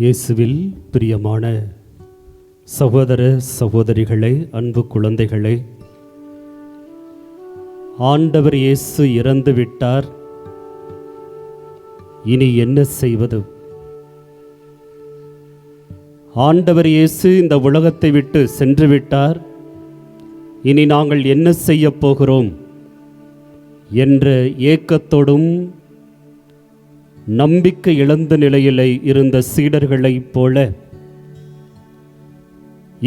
இயேசுவில் பிரியமான சகோதர சகோதரிகளே, அன்பு குழந்தைகளே, ஆண்டவர் இயேசு இறந்து விட்டார். இனி என்ன செய்வது? ஆண்டவர் இயேசு இந்த உலகத்தை விட்டு சென்று விட்டார். இனி நாங்கள் என்ன செய்ய போகிறோம் என்ற ஏக்கத்தோடும் நம்பிக்கை இழந்த நிலையிலே இருந்த சீடர்களைப் போல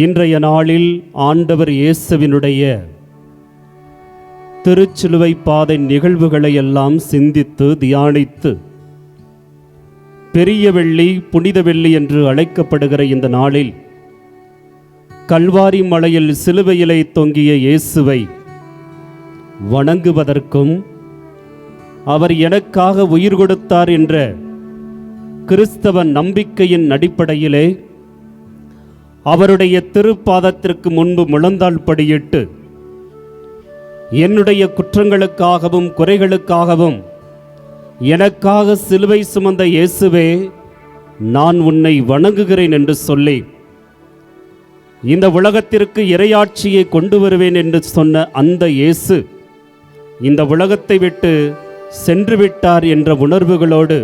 இன்றைய நாளில் ஆண்டவர் இயேசுவினுடைய திருச்சிலுவை பாதை நிகழ்வுகளை எல்லாம் சிந்தித்து தியானித்து பெரிய வெள்ளி, புனித வெள்ளி என்று அழைக்கப்படுகிற இந்த நாளில் கல்வாரி மலையில் சிலுவையிலே தொங்கிய இயேசுவை வணங்குவதற்கும் அவர் எனக்காக உயிர் கொடுத்தார் என்ற கிறிஸ்தவ நம்பிக்கையின் அடிப்படையிலே அவருடைய திருப்பாதத்திற்கு முன்பு முழந்தாள் படியிட்டு என்னுடைய குற்றங்களுக்காகவும் குறைகளுக்காகவும் எனக்காக சிலுவை சுமந்த இயேசுவே, நான் உன்னை வணங்குகிறேன் என்று சொல்லி இந்த உலகத்திற்கு இறையாட்சியை கொண்டு வருவேன் என்று சொன்ன அந்த இயேசு இந்த உலகத்தை விட்டு சென்று விட்டார் என்ற உணர்வுகளோடு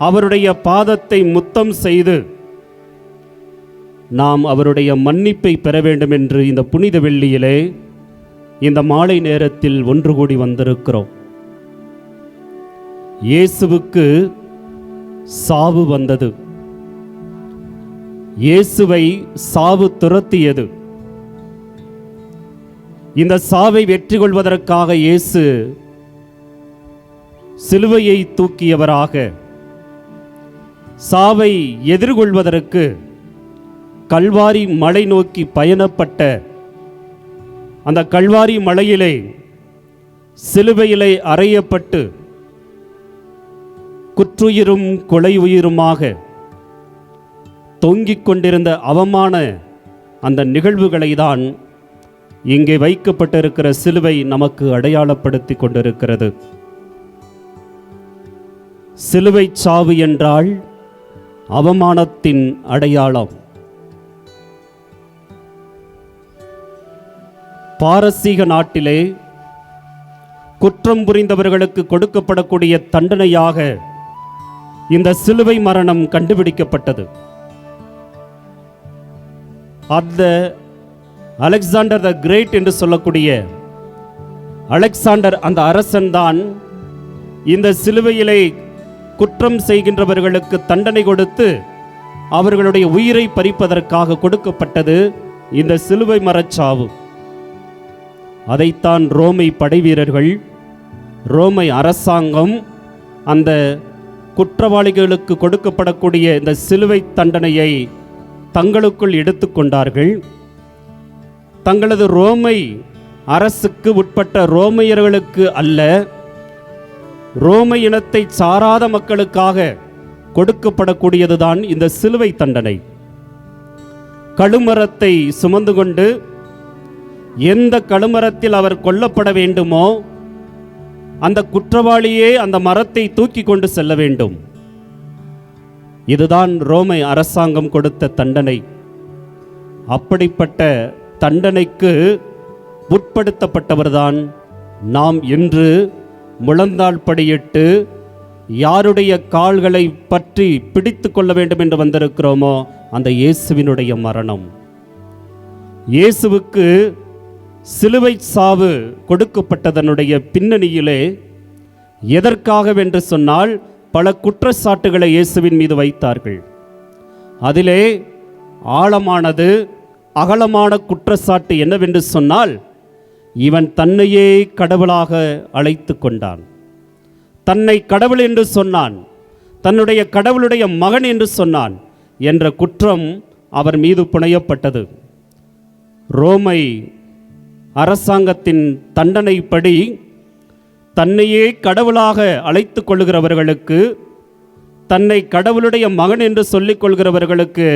அவருடைய பாதத்தை முத்தம் செய்து நாம் அவருடைய மன்னிப்பை பெற வேண்டும் என்று இந்த புனித வெள்ளியிலே இந்த மாலை நேரத்தில் ஒன்று கூடி வந்திருக்கிறோம். இயேசுவுக்கு சாவு வந்தது. இயேசுவை சாவு துரத்தியது. இந்த சாவை வெற்றி கொள்வதற்காக இயேசு சிலுவையை தூக்கியவராக, சாவை எதிர்கொள்வதற்கு கல்வாரி மலை நோக்கி பயணப்பட்ட அந்த கல்வாரி மலையிலே சிலுவையிலே அறையப்பட்டு குற்றுயிரும் கொலை உயிருமாக தொங்கிக் கொண்டிருந்த அவமான அந்த நிகழ்வுகளை தான் இங்கே வைக்கப்பட்டிருக்கிற சிலுவை நமக்கு அடையாளப்படுத்தி கொண்டிருக்கிறது. சிலுவை சாவு என்றால் அவமானத்தின் அடையாளம். பாரசீக நாட்டிலே குற்றம் புரிந்தவர்களுக்கு கொடுக்கப்படக்கூடிய தண்டனையாக இந்த சிலுவை மரணம் கண்டுபிடிக்கப்பட்டது. அந்த அலெக்சாண்டர் த கிரேட் என்று சொல்லக்கூடிய அலெக்சாண்டர் அந்த அரசன் தான் இந்த சிலுவையிலே குற்றம் செய்கின்றவர்களுக்கு தண்டனை கொடுத்து அவர்களுடைய உயிரை பறிப்பதற்காக கொடுக்கப்பட்டது இந்த சிலுவை மரச்சாவு. அதைத்தான் ரோமை படைவீரர்கள், ரோமை அரசாங்கம் அந்த குற்றவாளிகளுக்கு கொடுக்கப்படக்கூடிய இந்த சிலுவை தண்டனையை தங்களுக்குள் எடுத்துக்கொண்டார்கள். தங்களது ரோமை அரசுக்கு உட்பட்ட ரோமையர்களுக்கு அல்ல, ரோமை இனத்தை சாராத மக்களுக்காக கொடுக்கப்படக்கூடியதுதான் இந்த சிலுவை தண்டனை. கழுமரத்தை சுமந்து கொண்டு எந்த கழுமரத்தில் அவர் கொல்லப்பட வேண்டுமோ அந்த குற்றவாளியே அந்த மரத்தை தூக்கி கொண்டு செல்ல வேண்டும். இதுதான் ரோமை அரசாங்கம் கொடுத்த தண்டனை. அப்படிப்பட்ட தண்டனைக்கு உட்படுத்தப்பட்டவர்தான் நாம் இன்று முழந்தாள் படியிட்டு யாருடைய கால்களை பற்றி பிடித்து கொள்ள வேண்டும் என்று வந்திருக்கிறோமோ அந்த இயேசுவினுடைய மரணம். இயேசுவுக்கு சிலுவை சாவு கொடுக்கப்பட்டதனுடைய பின்னணியிலே எதற்காகவென்று சொன்னால் பல குற்றச்சாட்டுகளை இயேசுவின் மீது வைத்தார்கள். அதிலே ஆழமானது, அகலமான குற்றச்சாட்டு என்னவென்று சொன்னால், இவன் தன்னையே கடவுளாக அழைத்து கொண்டான், தன்னை கடவுள் என்று சொன்னான், தன்னுடைய கடவுளுடைய மகன் என்று சொன்னான் என்ற குற்றம் அவர் மீது புனையப்பட்டது. ரோமை அரசாங்கத்தின் தண்டனைப்படி தன்னையே கடவுளாக அழைத்து கொள்கிறவர்களுக்கு, தன்னை கடவுளுடைய மகன் என்று சொல்லிக் கொள்கிறவர்களுக்கு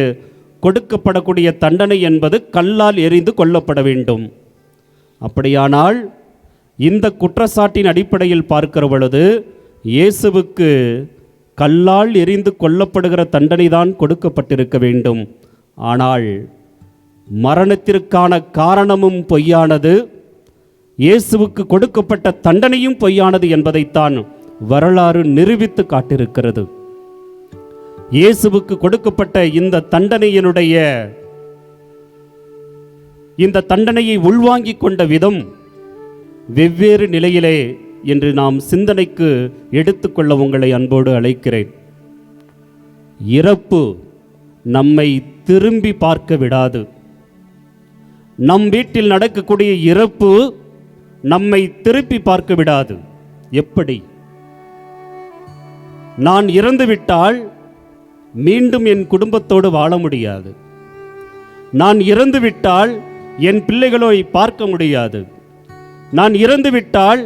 கொடுக்கப்படக்கூடிய தண்டனை என்பது கல்லால் எறிந்து கொல்லப்பட வேண்டும். அப்படியானால் இந்த குற்றச்சாட்டின் அடிப்படையில் பார்க்கிற பொழுது இயேசுவுக்கு கல்லால் எறிந்து கொல்லப்படுகிற தண்டனை தான் கொடுக்கப்பட்டிருக்க வேண்டும். ஆனால் மரணத்திற்கான காரணமும் பொய்யானது, இயேசுவுக்கு கொடுக்கப்பட்ட தண்டனையும் பொய்யானது என்பதைத்தான் வரலாறு நிரூபித்து காட்டியிருக்கிறது. இயேசுவுக்கு கொடுக்கப்பட்ட இந்த தண்டனையை உள்வாங்கிக் கொண்ட விதம் வெவ்வேறு நிலையிலே என்று நாம் சிந்தனைக்கு எடுத்துக்கொள்ள உங்களை அன்போடு அழைக்கிறேன். இறப்பு நம்மை திரும்பி பார்க்க விடாது. நம் வீட்டில் நடக்கக்கூடிய இறப்பு நம்மை திருப்பி பார்க்க விடாது. எப்படி? நான் இறந்துவிட்டால் மீண்டும் என் குடும்பத்தோடு வாழ முடியாது. நான் இறந்துவிட்டால் என் பிள்ளைகளை பார்க்க முடியாது. நான் இறந்துவிட்டால்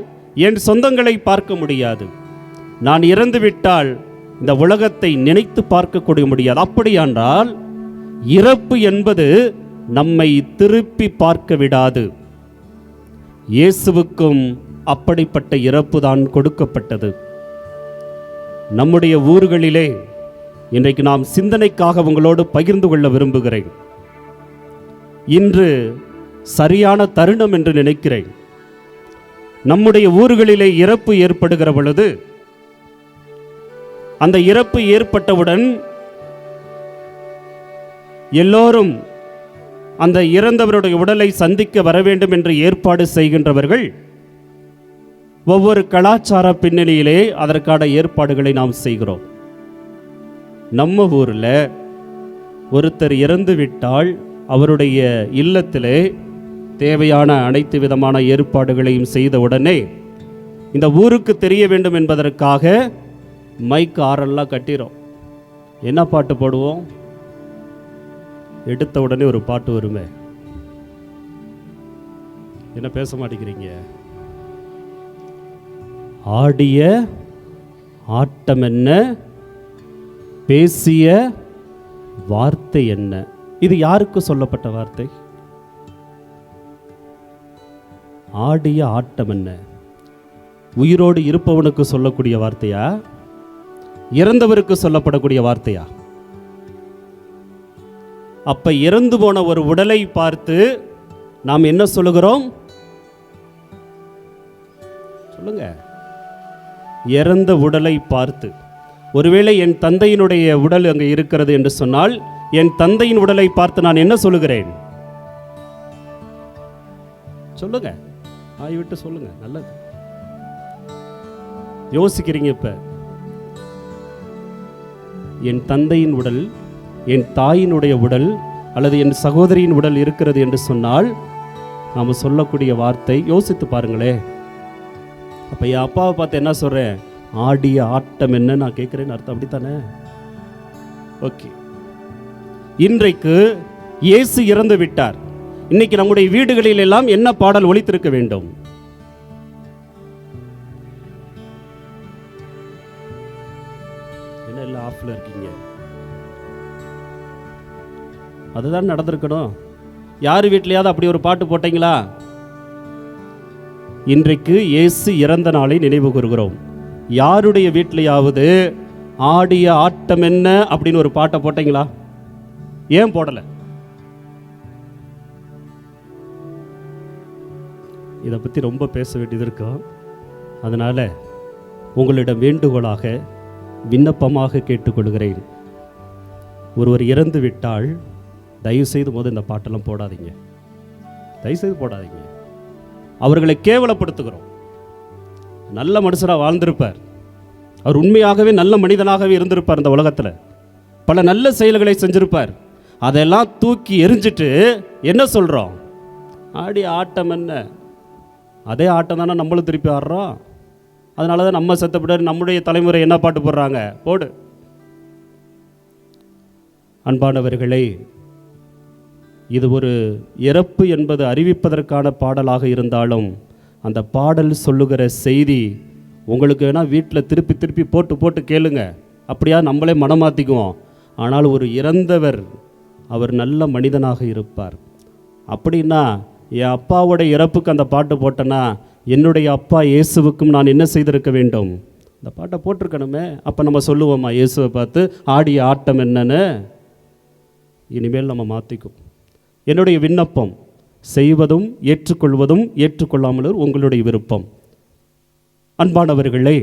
என் சொந்தங்களை பார்க்க முடியாது. நான் இறந்துவிட்டால் இந்த உலகத்தை நினைத்து பார்க்கக்கூடிய முடியாது. அப்படியானால் இறப்பு என்பது நம்மை திருப்பி பார்க்க விடாது. இயேசுவுக்கும் அப்படிப்பட்ட இறப்பு தான் கொடுக்கப்பட்டது. நம்முடைய ஊர்களிலே இன்றைக்கு நாம் சிந்தனைக்காக உங்களோடு பகிர்ந்து கொள்ள விரும்புகிறேன். இன்று சரியான தருணம் என்று நினைக்கிறேன். நம்முடைய ஊர்களிலே இறப்பு ஏற்படுகிற பொழுது, அந்த இறப்பு ஏற்பட்டவுடன் எல்லோரும் அந்த இறந்தவருடைய உடலை சந்திக்க வர வேண்டும் என்று ஏற்பாடு செய்கின்றவர்கள் ஒவ்வொரு கலாச்சார பின்னணியிலே அதற்கான ஏற்பாடுகளை நாம் செய்கிறோம். நம்ம ஊரில் ஒருத்தர் இறந்து விட்டால் அவருடைய இல்லத்திலே தேவையான அனைத்து விதமான ஏற்பாடுகளையும் செய்த உடனே இந்த ஊருக்கு தெரிய வேண்டும் என்பதற்காக மைக் ஆரெல்லாம் கட்டிடும். என்ன பாட்டு போடுவோம்? எடுத்த உடனே ஒரு பாட்டு வருமே. என்ன பேச மாட்டேங்கிறீங்க? ஆடிய ஆட்டம் என்ன, பேசிய வார்த்தை என்ன? இது யாருக்கு சொல்லப்பட்ட வார்த்தை? ஆடிய ஆட்டம் என்ன? உயிரோடு இருப்பவனுக்கு சொல்லக்கூடிய வார்த்தையா, இறந்தவருக்கு சொல்லப்படக்கூடிய வார்த்தையா? அப்ப இறந்து போன ஒரு உடலை பார்த்து நாம் என்ன சொல்லுகிறோம்? சொல்லுங்க. இறந்த உடலை பார்த்து, ஒருவேளை என் தந்தையினுடைய உடல் அங்கே இருக்கிறது என்று சொன்னால், என் தந்தையின் உடலை பார்த்து நான் என்ன சொல்லுகிறேன்? சொல்லுங்க, ஆய்விட்டு சொல்லுங்க. நல்லது. யோசிக்கிறீங்க. இப்ப என் தந்தையின் உடல், என் தாயினுடைய உடல் அல்லது என் சகோதரியின் உடல் இருக்கிறது என்று சொன்னால் நாம் சொல்லக்கூடிய வார்த்தை, யோசித்து பாருங்களே. அப்ப என் அப்பாவை பார்த்து என்ன சொல்றேன்? ஆடிய ஆட்டம் என்ன நான் கேட்கிறேன்னு அர்த்தம். அப்படித்தானே? ஓகே. இன்றைக்கு இயேசு இறந்து விட்டார். இன்னைக்கு நம்முடைய வீடுகளில் எல்லாம் என்ன பாடல் ஒலித்திருக்க வேண்டும்? என்ன எல்லாம் ஆஃப்ல இருக்கீங்க? அதுதான் நடந்திருக்கணும். யார் வீட்லையாவது அப்படி ஒரு பாட்டு போட்டீங்களா? இன்றைக்கு இயேசு இறந்த நாளை நினைவு கூறுகிறோம். யாருடைய வீட்லையாவது ஆடிய ஆட்டம் என்ன அப்படின்னு ஒரு பாட்டை போட்டீங்களா? ஏன் போடல? இதை பற்றி ரொம்ப பேச வேண்டியது இருக்கும். அதனால உங்களிடம் வேண்டுகோளாக, விண்ணப்பமாக கேட்டுக்கொள்கிறேன். ஒருவர் இறந்து விட்டால் தயவுசெய்து போது இந்த பாட்டெல்லாம் போடாதீங்க. தயவுசெய்து போடாதீங்க. அவர்களை கேவலப்படுத்துகிறோம். நல்ல மனுஷராக வாழ்ந்திருப்பார். அவர் உண்மையாகவே நல்ல மனிதனாகவே இருந்திருப்பார். இந்த உலகத்தில் பல நல்ல செயல்களை செஞ்சிருப்பார். அதெல்லாம் தூக்கி எரிஞ்சிட்டு என்ன சொல்கிறோம்? ஆடி ஆட்டம் என்ன? அதே ஆட்டம் தானே நம்மளும் திருப்பி ஆடுறோம். அதனால தான் நம்ம செத்தப்பட்டு நம்முடைய தலைமுறை என்ன பாட்டு போடுறாங்க? போடு. அன்பானவர்களே, இது ஒரு இறப்பு என்பது அறிவிப்பதற்கான பாடலாக இருந்தாலும் அந்த பாடல் சொல்லுகிற செய்தி உங்களுக்கு வேணால் வீட்டில் திருப்பி திருப்பி போட்டு போட்டு கேளுங்க. அப்படியா நம்மளே மனமாற்றிக்குவோம். ஆனால் ஒரு இறந்தவர் அவர் நல்ல மனிதனாக இருப்பார். அப்படின்னா என் அப்பாவோட இறப்புக்கு அந்த பாட்டு போட்டேன்னா என்னுடைய அப்பா இயேசுவுக்கும் நான் என்ன செய்திருக்க வேண்டும்? இந்த பாட்டை போட்டிருக்கணுமே. அப்போ நம்ம சொல்லுவோமா இயேசுவை பார்த்து ஆடிய ஆட்டம் என்னன்னு? இனிமேல் நம்ம மாற்றிக்கும். என்னுடைய விண்ணப்பம் செய்வதும் ஏற்றுக்கொள்வதும் ஏற்றுக்கொள்ளாமலும் உங்களுடைய விருப்பம். அன்பானவர்களே,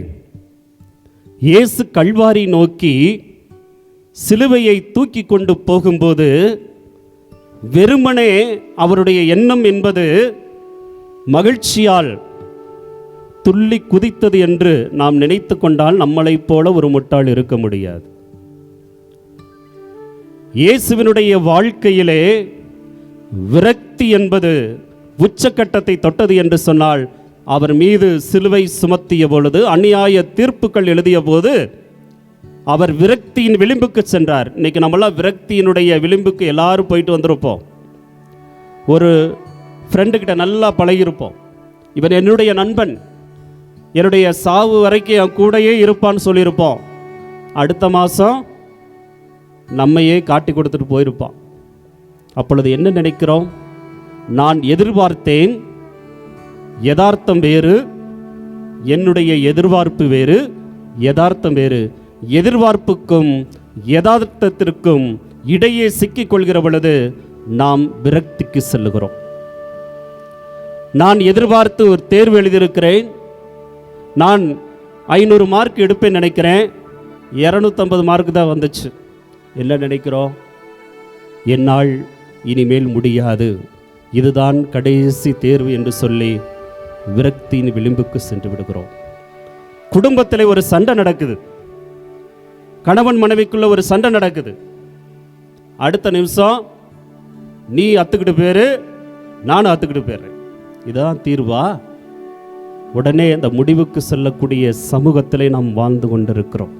இயேசு கல்வாரி நோக்கி சிலுவையை தூக்கி கொண்டு போகும்போது வெறுமனே அவருடைய எண்ணம் என்பது மகிழ்ச்சியால் துள்ளி குதித்தது என்று நாம் நினைத்து கொண்டால் நம்மளைப் போல ஒரு முட்டாள் இருக்க முடியாது. இயேசுவினுடைய வாழ்க்கையிலே விரக்தி என்பது உச்சக்கட்டத்தை தொட்டது என்று சொன்னால், அவர் மீது சிலுவை சுமத்திய பொழுது, அநியாய தீர்ப்புகள் எழுதிய போது அவர் விரக்தியின் விளிம்புக்கு சென்றார். இன்னைக்கு நம்மளாம் விரக்தியினுடைய விளிம்புக்கு எல்லாரும் போயிட்டு வந்திருப்போம். ஒரு ஃப்ரெண்டுக்கிட்ட நல்லா பழகியிருப்போம். இவன் என்னுடைய நண்பன், என்னுடைய சாவு வரைக்கும் என் கூடையே இருப்பான்னு சொல்லியிருப்போம். அடுத்த மாதம் நம்மையே காட்டி கொடுத்துட்டு போயிருப்பான். அப்பொழுது என்ன நினைக்கிறோம்? நான் எதிர்பார்த்தேன், யதார்த்தம் வேறு, என்னுடைய எதிர்பார்ப்பு வேறு, யதார்த்தம் வேறு. எதிர்பார்ப்புக்கும் யதார்த்தத்திற்கும் இடையே சிக்கிக் கொள்கிற பொழுது நாம் விரக்திக்கு செல்லுகிறோம். நான் எதிர்பார்த்து ஒரு தேர்வு எழுதியிருக்கிறேன், நான் 500 மார்க் எடுப்பேன் நினைக்கிறேன், 250 மார்க் தான் வந்துச்சு. என்ன நினைக்கிறோம்? என்னால் இனிமேல் முடியாது, இதுதான் கடைசி தேர்வு என்று சொல்லி விரக்தியின் விளிம்புக்கு சென்று விடுகிறோம். குடும்பத்தில் ஒரு சண்டை நடக்குது, கணவன் மனைவிக்குள்ள ஒரு சண்டை நடக்குது. அடுத்த நிமிஷம் நீ அத்துக்கிட்டு பேரு, நானும் அத்துக்கிட்டு போயிடுறேன், இதுதான் தீர்வா? உடனே அந்த முடிவுக்கு செல்லக்கூடிய சமூகத்திலே நாம் வாழ்ந்து கொண்டிருக்கிறோம்.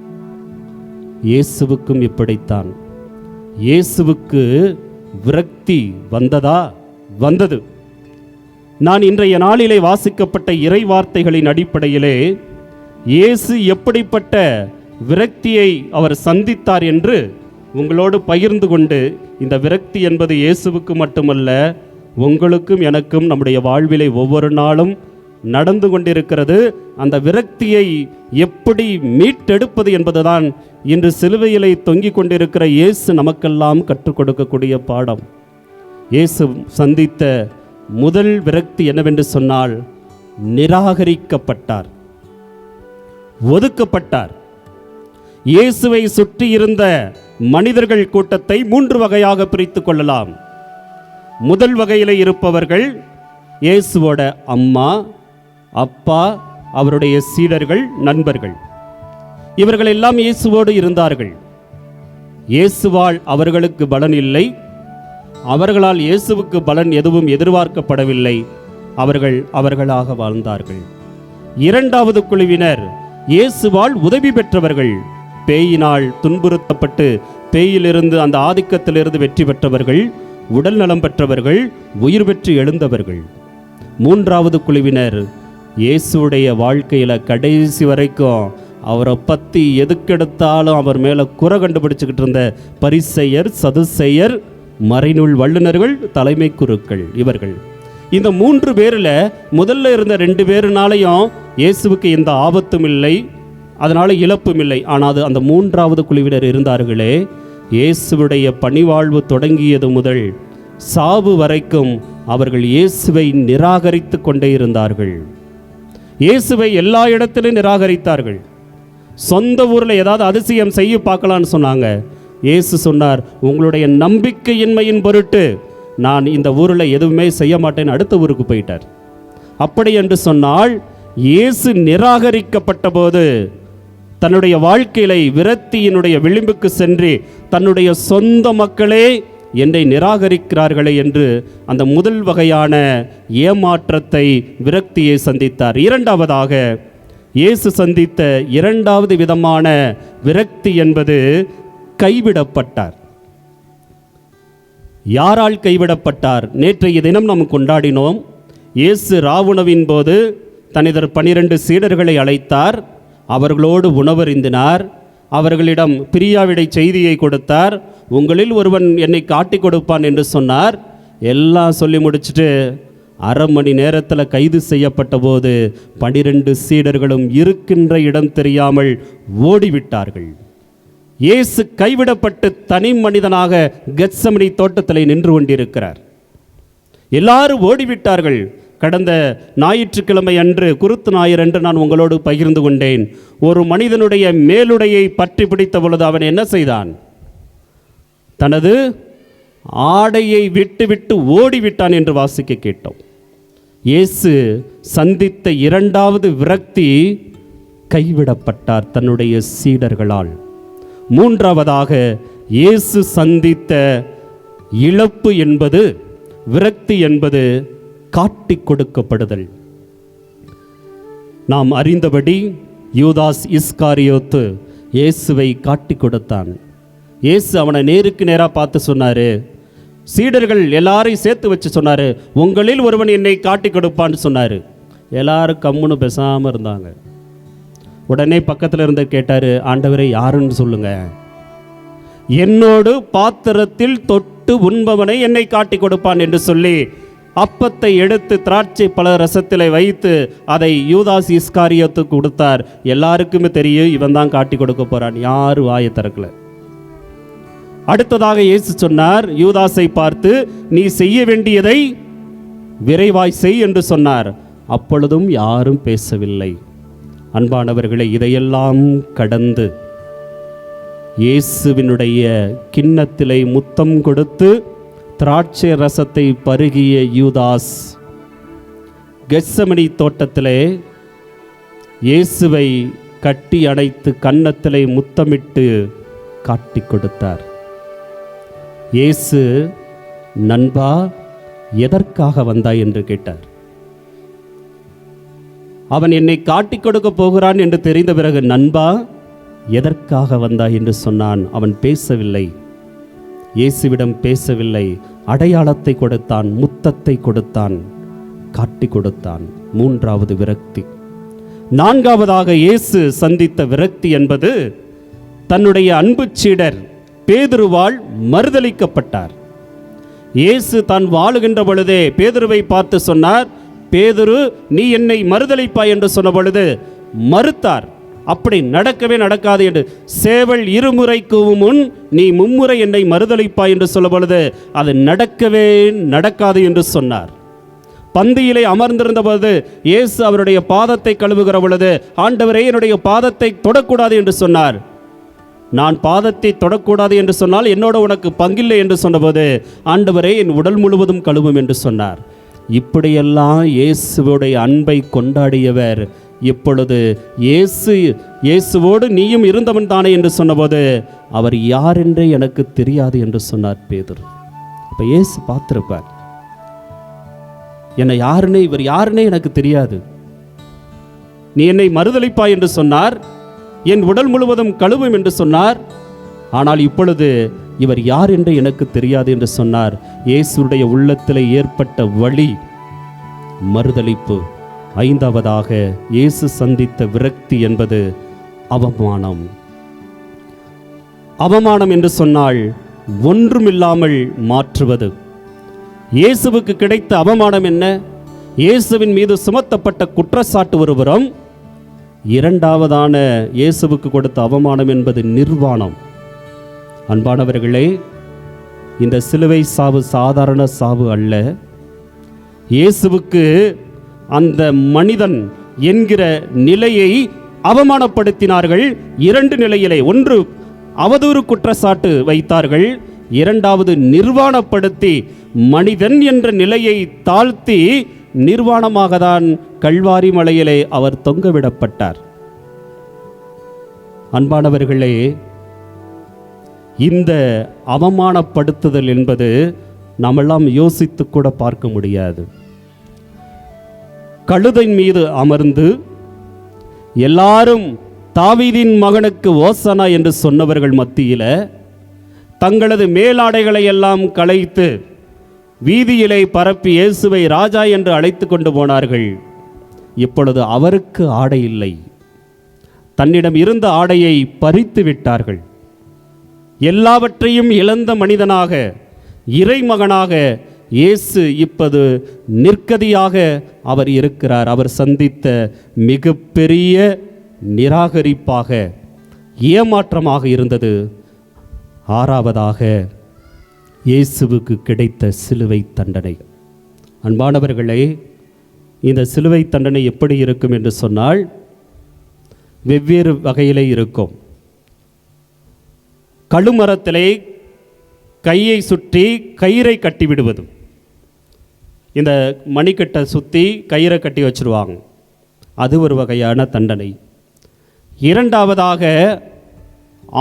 இயேசுவுக்கும் இப்படித்தான். இயேசுவுக்கு விரக்தி வந்ததா? வந்தது. நான் இன்றைய நாளிலே வாசிக்கப்பட்ட இறை வார்த்தைகளின் அடிப்படையிலே இயேசு எப்படிப்பட்ட விரக்தியை அவர் சந்தித்தார் என்று உங்களோடு பகிர்ந்து கொண்டு, இந்த விரக்தி என்பது இயேசுவுக்கு மட்டுமல்ல, உங்களுக்கும் எனக்கும் நம்முடைய வாழ்விலே ஒவ்வொரு நாளும் நடந்து கொண்டிருக்கிறது. அந்த விரக்தியை எப்படி மீட்டெடுப்பது என்பதுதான் இன்று சிலுவையிலே தொங்கிக் கொண்டிருக்கிற இயேசு நமக்கெல்லாம் கற்றுக் கொடுக்கக்கூடிய பாடம். இயேசு சந்தித்த முதல் விரக்தி என்னவென்று சொன்னால், நிராகரிக்கப்பட்டார், ஒதுக்கப்பட்டார். இயேசுவை சுற்றி இருந்த மனிதர்கள் கூட்டத்தை 3 வகையாக பிரித்து கொள்ளலாம். முதல் வகையில் இருப்பவர்கள் இயேசுவோட அம்மா, அப்பா, அவருடைய சீடர்கள், நண்பர்கள். இவர்கள் எல்லாம் இயேசுவோடு இருந்தார்கள். இயேசுவால் அவர்களுக்கு பலன் இல்லை, அவர்களால் இயேசுவுக்கு பலன் எதுவும் எதிர்பார்க்கப்படவில்லை. அவர்களாக வாழ்ந்தார்கள். இரண்டாவது குழுவினர் இயேசுவால் உதவி பெற்றவர்கள், பேயினால் துன்புறுத்தப்பட்டு பேயிலிருந்து, அந்த ஆதிக்கத்திலிருந்து வெற்றி பெற்றவர்கள், உடல் நலம் பெற்றவர்கள், உயிர் பெற்று எழுந்தவர்கள். மூன்றாவது குழுவினர் இயேசுடைய வாழ்க்கையில் கடைசி வரைக்கும் அவரை பற்றி எதுக்கெடுத்தாலும் அவர் மேலே குறை கண்டுபிடிச்சுக்கிட்டு இருந்த பரிசேயர், சதுசேயர், மறைநூல் வல்லுநர்கள், தலைமை குருக்கள். இவர்கள் இந்த 3 பேரில் முதல்ல இருந்த 2 பேருனாலையும் இயேசுவுக்கு எந்த ஆபத்தும் இல்லை, அதனால் இழப்பும் இல்லை. ஆனால் அந்த 3வது குழுவினர் இருந்தார்களே, இயேசுவுடைய பணிவாழ்வு தொடங்கியது முதல் சாவு வரைக்கும் அவர்கள் இயேசுவை நிராகரித்து கொண்டே இருந்தார்கள். இயேசுவை எல்லா இடத்திலும் நிராகரித்தார்கள். சொந்த ஊரில் ஏதாவது அதிசயம் செய்ய பார்க்கலான்னு சொன்னாங்க. இயேசு சொன்னார், உங்களுடைய நம்பிக்கையின்மையின் பொருட்டு நான் இந்த ஊரில் எதுவுமே செய்ய மாட்டேன்னு அடுத்த ஊருக்கு போயிட்டார். அப்படி என்று சொன்னால், இயேசு நிராகரிக்கப்பட்ட போது தன்னுடைய வாழ்க்கையில விரக்தியினுடைய விளிம்புக்கு சென்று தன்னுடைய சொந்த மக்களே என்னை நிராகரிக்கிறார்களே என்று அந்த முதல் வகையான ஏமாற்றத்தை, விரக்தியை சந்தித்தார். இரண்டாவதாக இயேசு சந்தித்த இரண்டாவது விதமான விரக்தி என்பது கைவிடப்பட்டார். யாரால் கைவிடப்பட்டார்? நேற்றைய தினம் நாம் கொண்டாடினோம். இயேசு ராவுணவின் போது தனது 12 சீடர்களை அழைத்தார், அவர்களோடு உணவருந்தினார், அவர்களிடம் பிரியாவிடை செய்தியை கொடுத்தார். உங்களில் ஒருவன் என்னை காட்டி கொடுப்பான் என்று சொன்னார். எல்லாம் சொல்லி முடிச்சுட்டு அரை மணி நேரத்தில் கைது செய்யப்பட்ட போது 12 சீடர்களும் இருக்கின்ற இடம் தெரியாமல் ஓடிவிட்டார்கள். இயேசு கைவிடப்பட்டு தனி மனிதனாக கெத்சமனி தோட்டத்தில் நின்று கொண்டிருக்கிறார். எல்லாரும் ஓடிவிட்டார்கள். கடந்த ஞாயிற்றுக்கிழமை அன்று, குருத்து ஞாயிறு அன்று நான் உங்களோடு பகிர்ந்து கொண்டேன். ஒரு மனிதனுடைய மேலுடையை பற்றி பிடித்த பொழுது அவன் என்ன செய்தான்? தனது ஆடையை விட்டு ஓடிவிட்டான் என்று வாசிக்க கேட்டோம். இயேசு சந்தித்த இரண்டாவது விரக்தி, கைவிடப்பட்டார் தன்னுடைய சீடர்களால். மூன்றாவதாக இயேசு சந்தித்த இழப்பு என்பது, விரக்தி என்பது காட்டிக் கொடுக்கப்படுதல். நாம் அறிந்தபடி யூதாஸ் இஸ்காரியோத்து இயேசுவை காட்டிக் கொடுத்தான். இயேசு அவனை நேருக்கு நேராக பார்த்து சொன்னார், சீடர்கள் எல்லாரையும் சேர்த்து வச்சு சொன்னார், உங்களில் ஒருவன் என்னை காட்டி கொடுப்பான்னு சொன்னார். எல்லாரும் கம்முன்னு பேசாமல் இருந்தாங்க. உடனே பக்கத்தில் இருந்து கேட்டார், ஆண்டவரை யாருன்னு சொல்லுங்க. என்னோடு பாத்திரத்தில் தொட்டு உண்பவனை என்னை காட்டி கொடுப்பான் என்று சொல்லி அப்பத்தை எடுத்து திராட்சை பழ ரசத்தில் வைத்து அதை யூதாஸ் இஸ்காரியோத்துக்கு கொடுத்தார். எல்லாருக்குமே தெரியும் இவன் தான் காட்டி கொடுக்க போறான். யாரும் வாயை திறக்கல. அடுத்ததாக இயேசு சொன்னார், யூதாஸை பார்த்து, நீ செய்ய வேண்டியதை விரைவாய் செய் என்று சொன்னார். அப்பொழுதும் யாரும் பேசவில்லை. அன்பானவர்களை, இதையெல்லாம் கடந்து இயேசுவினுடைய கிண்ணத்திலே முத்தம் கொடுத்து திராட்சை ரசத்தை பருகிய யூதாஸ் கெத்சமனி தோட்டத்திலே இயேசுவை கட்டி அணைத்து கன்னத்திலே முத்தமிட்டு காட்டி கொடுத்தார். இயேசு, நண்பா, எதற்காக வந்தாய் என்று கேட்டார். அவன் என்னை காட்டி கொடுக்க போகிறான் என்று தெரிந்த பிறகு, நண்பா எதற்காக வந்தாய் என்று சொன்னான். அவன் பேசவில்லை, இயேசுவிடம் பேசவில்லை. அடையாளத்தை கொடுத்தான், முத்தத்தை கொடுத்தான், காட்டி கொடுத்தான். மூன்றாவது விரக்தி. நான்காவதாக இயேசு சந்தித்த விரக்தி என்பது, தன்னுடைய அன்பு சீடர் பேதுருவால் மறுதலிக்கப்பட்டார். இயேசு தான் வாழுகின்ற பொழுதே பேதுருவை பார்த்து சொன்னார், பேதுரு, நீ என்னை மறுதலிப்பாய் என்று சொன்ன பொழுது மறுத்தார். அப்படி நடக்கவே நடக்காது என்று, சேவல் இருமுறை கூவும் முன் நீ மும்முறை என்னை மறுதலிப்பாய் என்று சொல்ல பொழுது அது நடக்கவே நடக்காது என்று சொன்னார். பந்தியிலே அமர்ந்திருந்த பொழுது இயேசு அவருடைய பாதத்தை கழுவுகிற பொழுது, ஆண்டவரே என்னுடைய பாதத்தை தொடக்கூடாது என்று சொன்னார். நான் பாதத்தை தொடக்கூடாது என்று சொன்னால் என்னோட உனக்கு பங்கில்லை என்று சொன்னபோது, ஆண்டவரே என் உடல் முழுவதும் கழுவும் என்று சொன்னார். இப்படியெல்லாம் இயேசுவோடைய அன்பை கொண்டாடியவர் இப்பொழுது இயேசுவோடு நீயும் இருந்தவன் தானே என்று சொன்னபோது, அவர் யார் என்றே எனக்கு தெரியாது என்று சொன்னார் பேதுரு. இப்போ இயேசு பார்த்திருப்பார், என்னை யாருன்னே, இவர் யாருன்னே எனக்கு தெரியாது, நீ என்னை மறுதலிப்பாய் என்று சொன்னார், என் உடல் முழுவதும் கழுவும் என்று சொன்னார். ஆனால் இப்பொழுது இவர் யார் என்று எனக்கு தெரியாது என்று சொன்னார். இயேசுடைய உள்ளத்தில் ஏற்பட்ட வலி, மறுதலிப்பு. ஐந்தாவதாக இயேசு சந்தித்த விரக்தி என்பது அவமானம். அவமானம் என்று சொன்னால் ஒன்றுமில்லாமல் மாற்றுவது. இயேசுவுக்கு கிடைத்த அவமானம் என்ன? இயேசுவின் மீது சுமத்தப்பட்ட குற்றச்சாட்டு ஒருபுறம், இரண்டாவதான இயேசுவுக்கு கொடுத்த அவமானம் என்பது நிர்வாணம். அன்பானவர்களே, இந்த சிலுவை சாவு சாதாரண சாவு அல்ல. இயேசுவுக்கு அந்த மனிதன் என்கிற நிலையை அவமானப்படுத்தினார்கள். இரண்டு நிலையிலே, ஒன்று அவதூறு குற்றச்சாட்டு வைத்தார்கள், இரண்டாவது நிர்வாணப்படுத்தி மனிதன் என்ற நிலையை தாழ்த்தி நிர்வாணமாக தான் கல்வாரி மலையிலே அவர் தொங்கவிடப்பட்டார். அன்பானவர்களே, இந்த அவமானப்படுத்துதல் என்பது நாமெல்லாம் யோசித்து கூட பார்க்க முடியாது. கழுதை மீது அமர்ந்து எல்லாரும் தாவீதின் மகனுக்கு ஓசனா என்று சொன்னவர்கள் மத்தியில் தங்களது மேலாடைகளை எல்லாம் களைத்து வீதியிலே பரப்பி இயேசுவை ராஜா என்று அழைத்து கொண்டு போனார்கள். இப்பொழுது அவருக்கு ஆடை இல்லை, தன்னிடம் இருந்த ஆடையை பறித்து விட்டார்கள். எல்லாவற்றையும் இழந்த மனிதனாக, இறைமகனாக இயேசு இப்போது நிர்கதியாக அவர் இருக்கிறார். அவர் சந்தித்த மிகப்பெரிய நிராகரிப்பாக, ஏமாற்றமாக இருந்தது. ஆறாவதாக இயேசுவுக்கு கிடைத்த சிலுவை தண்டனை. அன்பானவர்களே, இந்த சிலுவை தண்டனை எப்படி இருக்கும் என்று சொன்னால் வெவ்வேறு வகையிலே இருக்கும். கழுமரத்திலே கையை சுற்றி கயிறை கட்டிவிடுவது. இந்த மணிக்கட்டை சுற்றி கயிறை கட்டி வச்சுருவாங்க, அது ஒரு வகையான தண்டனை. இரண்டாவதாக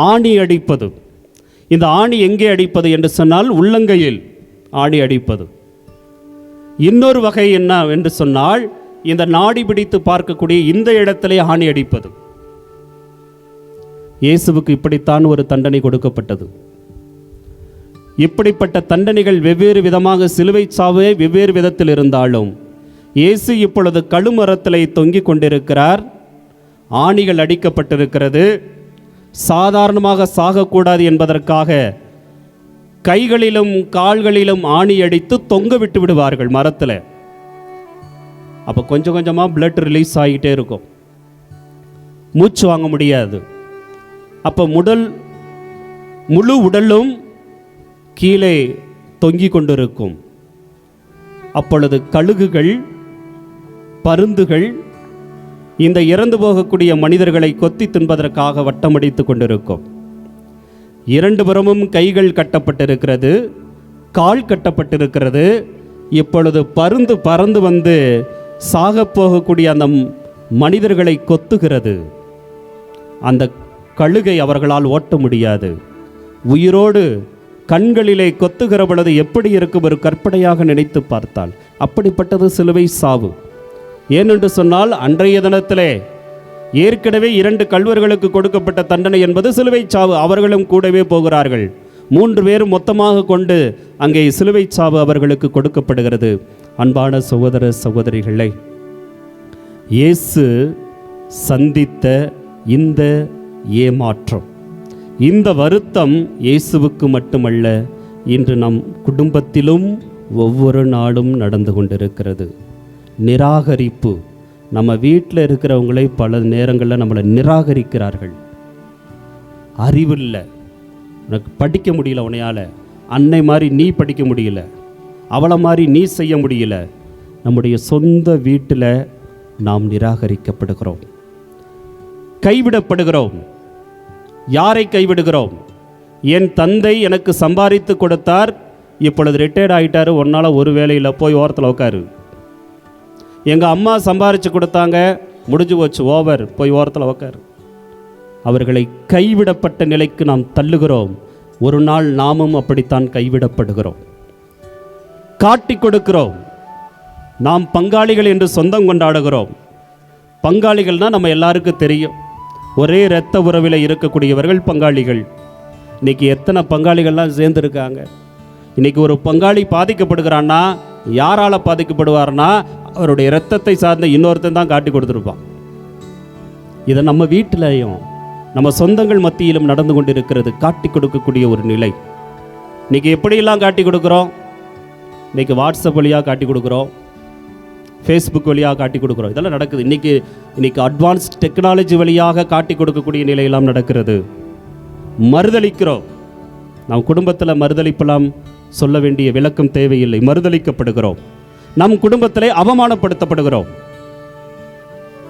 ஆணி அடிப்பது. இந்த ஆணி எங்கே அடிப்பது என்று சொன்னால் உள்ளங்கையில் ஆணி அடிப்பது. இன்னொரு வகை என்ன என்று சொன்னால் இந்த நாடி பிடித்து பார்க்கக்கூடிய இந்த இடத்திலே ஆணி அடிப்பது. இயேசுவுக்கு இப்படித்தான் ஒரு தண்டனை கொடுக்கப்பட்டது. இப்படிப்பட்ட தண்டனைகள் வெவ்வேறு விதமாக, சிலுவை சாவே வெவ்வேறு விதத்தில் இருந்தாலும் இயேசு இப்பொழுது கழுமரத்திலே தொங்கிக் கொண்டிருக்கிறார். ஆணிகள் அடிக்கப்பட்டிருக்கிறது. சாதாரணமாக சாகக்கூடாது என்பதற்காக கைகளிலும் கால்களிலும் ஆணி அடித்து தொங்க விட்டு விடுவார்கள் மரத்தில். அப்போ கொஞ்சம் கொஞ்சமாக பிளட் ரிலீஸ் ஆகிட்டே இருக்கும், மூச்சு வாங்க முடியாது. அப்போ முழு உடலும் கீழே தொங்கி கொண்டிருக்கும். அப்பொழுது கழுகுகள், பருந்துகள் இந்த இறந்து போகக்கூடிய மனிதர்களை கொத்தி தின்பதற்காக வட்டமடித்து கொண்டிருக்கும். இரண்டு புறமும் கைகள் கட்டப்பட்டிருக்கிறது, கால் கட்டப்பட்டிருக்கிறது. இப்பொழுது பருந்து பறந்து வந்து சாக போகக்கூடிய அந்த மனிதர்களை கொத்துகிறது. அந்த கழுகை அவர்களால் ஓட்ட முடியாது. உயிரோடு கண்களிலே கொத்துகிற பொழுது எப்படி இருக்கும் ஒரு கற்பனையாக நினைத்து பார்த்தால் அப்படிப்பட்டது சிலுவை சாவு. ஏனென்று சொன்னால் அன்றைய தினத்திலே ஏற்கனவே 2 கள்வர்களுக்கு கொடுக்கப்பட்ட தண்டனை என்பது சிலுவை சாவு. அவர்களும் கூடவே போகிறார்கள். 3 பேரும் மொத்தமாக கொண்டு அங்கே சிலுவை சாவு அவர்களுக்கு கொடுக்கப்படுகிறது. அன்பான சகோதர சகோதரிகளை, இயேசு சந்தித்த இந்த ஏமாற்றம், இந்த வருத்தம் இயேசுவுக்கு மட்டுமல்ல, இன்று நம் குடும்பத்திலும் ஒவ்வொரு நாளும் நடந்து கொண்டிருக்கிறது. நிராகரிப்பு. நம்ம வீட்டில் இருக்கிறவங்களை பல நேரங்களில் நம்மளை நிராகரிக்கிறார்கள். அறிவில்லை, உனக்கு படிக்க முடியல, உன்னையால் அன்னை மாதிரி நீ படிக்க முடியல, அவளை மாதிரி நீ செய்ய முடியல. நம்முடைய சொந்த வீட்டில் நாம் நிராகரிக்கப்படுகிறோம், கைவிடப்படுகிறோம். யாரை கைவிடுகிறோம்? என் தந்தை எனக்கு சம்பாதித்து கொடுத்தார், இப்பொழுது ரிட்டையர்ட் ஆகிட்டார், ஒன்றால் ஒரு வேலையில் போய் ஓரத்தில் உட்காரு. எங்கள் அம்மா சம்பாரித்து கொடுத்தாங்க, முடிஞ்சு போச்சு, ஓவர், போய் ஓரத்தில் உட்காரு. அவர்களை கைவிடப்பட்ட நிலைக்கு நாம் தள்ளுகிறோம். ஒரு நாள் நாமும் அப்படித்தான் கைவிடப்படுகிறோம். காட்டி கொடுக்கிறோம். நாம் பங்காளிகள் என்று சொந்தம் கொண்டாடுகிறோம். பங்காளிகள்னால் நம்ம எல்லாருக்கும் தெரியும், ஒரே இரத்த உறவில் இருக்கக்கூடியவர்கள் பங்காளிகள். இன்றைக்கி எத்தனை பங்காளிகள்லாம் சேர்ந்துருக்காங்க. இன்றைக்கி ஒரு பங்காளி பாதிக்கப்படுகிறான்னா யாரால் பாதிக்கப்படுவார்னா அவருடைய இரத்தத்தை சார்ந்த இன்னொருத்தன் தான் காட்டி கொடுத்துருப்பான். இதை நம்ம வீட்டிலையும் நம்ம சொந்தங்கள் மத்தியிலும் நடந்து கொண்டிருக்கிறது. காட்டி கொடுக்கக்கூடிய ஒரு நிலை. இன்றைக்கி எப்படியெல்லாம் காட்டி கொடுக்குறோம்? இன்றைக்கி வாட்ஸ்அப் வழியாக காட்டி கொடுக்குறோம், ஃபேஸ்புக் வழியாக காட்டி கொடுக்குறோம். இதெல்லாம் நடக்குது. இன்றைக்கி அட்வான்ஸ்ட் டெக்னாலஜி வழியாக காட்டி கொடுக்கக்கூடிய நிலையெல்லாம் நடக்கிறது. மறுதளிக்கிறோம். நம் குடும்பத்தில் மறுதளிப்பெல்லாம் சொல்ல வேண்டிய விளக்கம் தேவையில்லை. மறுதளிக்கப்படுகிறோம். நம் குடும்பத்திலே அவமானப்படுத்தப்படுகிறோம்.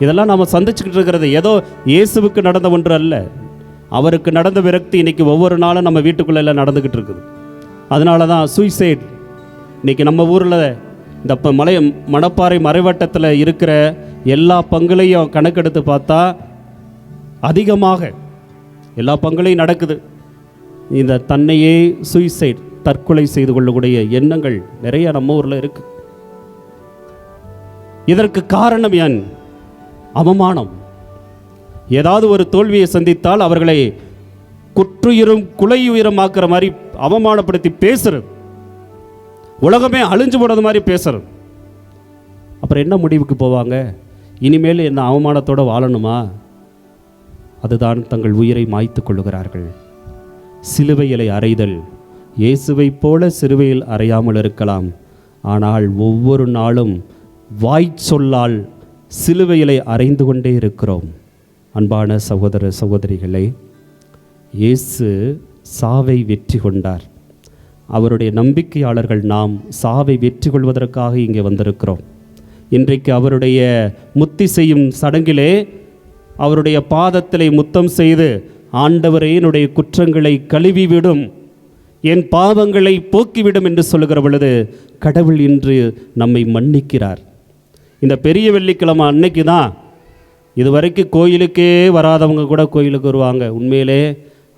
இதெல்லாம் நாம் சந்திச்சுக்கிட்டு இருக்கிறது ஏதோ இயேசுவுக்கு நடந்த ஒன்று அல்ல. அவருக்கு நடந்த விரக்தி இன்றைக்கி ஒவ்வொரு நாளும் நம்ம வீட்டுக்குள்ளே எல்லாம் நடந்துக்கிட்டு இருக்குது. அதனால தான் சூசைட் இன்றைக்கி நம்ம ஊரில் இந்த மணப்பாறை மறைவட்டத்தில் இருக்கிற எல்லா பங்குலையும் கணக்கெடுத்து பார்த்தா அதிகமாக எல்லா பங்குலையும் நடக்குது. இந்த தன்னையே சூசைட், தற்கொலை செய்து கொள்ளக்கூடிய எண்ணங்கள் நிறைய நம்ம ஊரில் இருக்குது. இதற்கு காரணம் ஏன்? அவமானம். ஏதாவது ஒரு தோல்வியை சந்தித்தால் அவர்களை குற்றுயிரும் குலையுயிரமாக்குற மாதிரி அவமானப்படுத்தி பேசுறது, உலகமே அழிஞ்சு போடுறது மாதிரி பேசுறது. அப்புறம் என்ன முடிவுக்கு போவாங்க? இனிமேல் என்ன அவமானத்தோடு வாழணுமா? அதுதான் தங்கள் உயிரை மாய்த்து கொள்ளுகிறார்கள். சிலுவையிலை அறைதல். இயேசுவை போல சிலுவையில் அறையாமல் இருக்கலாம், ஆனால் ஒவ்வொரு நாளும் வாய்ச்சொல்லால் சிலுவையிலே அறைந்து கொண்டே இருக்கிறோம். அன்பான சகோதர சகோதரிகளே, இயேசு சாவை வெற்றி கொண்டார். அவருடைய நம்பிக்கையாளர்கள் நாம் சாவை வெற்றி கொள்வதற்காக இங்கே வந்திருக்கிறோம். இன்றைக்கு அவருடைய முத்தி செய்யும் சடங்கிலே அவருடைய பாதத்திலே முத்தம் செய்து, ஆண்டவரே என்னுடைய குற்றங்களை கழுவிவிடும், என் பாவங்களை போக்கிவிடும் என்று சொல்லுகிற பொழுது கடவுள் இன்று நம்மை மன்னிக்கிறார். இந்த பெரிய வெள்ளிக்கிழமை அன்னைக்கு தான் இதுவரைக்கும் கோயிலுக்கே வராதவங்க கூட கோயிலுக்கு வருவாங்க. உண்மையிலே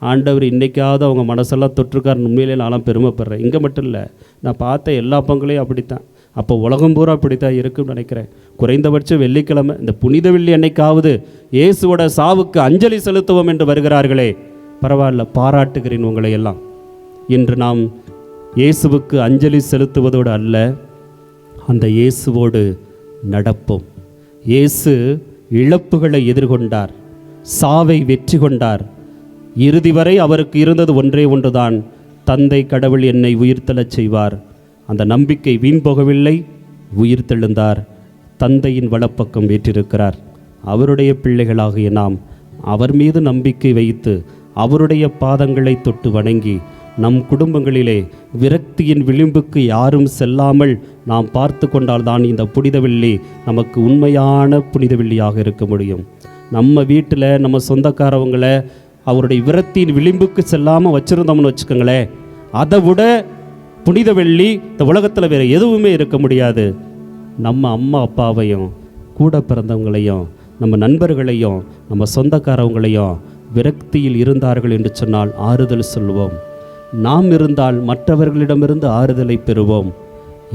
ஆண்டவர் இன்றைக்காவது அவங்க மனசெல்லாம் தொற்றுக்கார். உண்மையிலே நான்லாம் பெருமைப்படுறேன். இங்கே மட்டும் இல்லை, நான் பார்த்த எல்லா பங்குலையும் அப்படித்தான். அப்போ உலகம் பூரா அப்படித்தான் இருக்குன்னு நினைக்கிறேன். குறைந்தபட்சம் வெள்ளிக்கிழமை இந்த புனித வெள்ளி அன்னைக்காவது இயேசுவோட சாவுக்கு அஞ்சலி செலுத்துவோம் என்று வருகிறார்களே, பரவாயில்ல, பாராட்டுகிறேன் உங்களை எல்லாம். இன்று நாம் இயேசுவுக்கு அஞ்சலி செலுத்துவதோடு அல்ல, அந்த இயேசுவோடு நடப்போம். இயேசு இழப்புகளை எதிர்கொண்டார், சாவை வெற்றி கொண்டார். இறுதி வரை அவருக்கு இருந்தது ஒன்றே ஒன்றுதான், தந்தை கடவுள் என்னை உயிர்த்தெழச் செய்வார். அந்த நம்பிக்கை வீண் போகவில்லை, உயிர்த்தெழுந்தார், தந்தையின் வலப்பக்கம் வீற்றிருக்கிறார். அவருடைய பிள்ளைகளாகிய நாம் அவர் மீது நம்பிக்கை வைத்து அவருடைய பாதங்களை தொட்டு வணங்கி நம் குடும்பங்களிலே விரக்தியின் விளிம்புக்கு யாரும் செல்லாமல் நாம் பார்த்து கொண்டால்தான் இந்த புனித வெள்ளி நமக்கு உண்மையான புனித வெள்ளியாக இருக்க முடியும். நம்ம வீட்டில் நம்ம சொந்தக்காரவங்களை அவருடைய விரக்தியின் விளிம்புக்கு செல்லாமல் வச்சுருந்தோம்னு வச்சுக்கோங்களேன், அதை விட புனித வெள்ளி இந்த உலகத்தில் வேறு எதுவுமே இருக்க முடியாது. நம்ம அம்மா அப்பாவையும் கூட பிறந்தவங்களையும் நம்ம நண்பர்களையும் நம்ம சொந்தக்காரவங்களையும் விரக்தியில் இருந்தார்கள் என்று சொன்னால் ஆறுதல் சொல்வோம். நாம் இருந்தால் மற்றவர்களிடமிருந்து ஆறுதலை பெறுவோம்.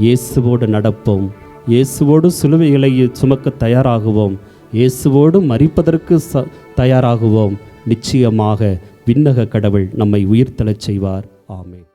இயேசுவோடு நடப்போம், இயேசுவோடு சிலுவைகளை சுமக்க தயாராகுவோம், இயேசுவோடு மரிப்பதற்கு தயாராகுவோம். நிச்சயமாக விண்ணக கடவுள் நம்மை உயிர்த்தெழச் செய்வார். ஆமென்.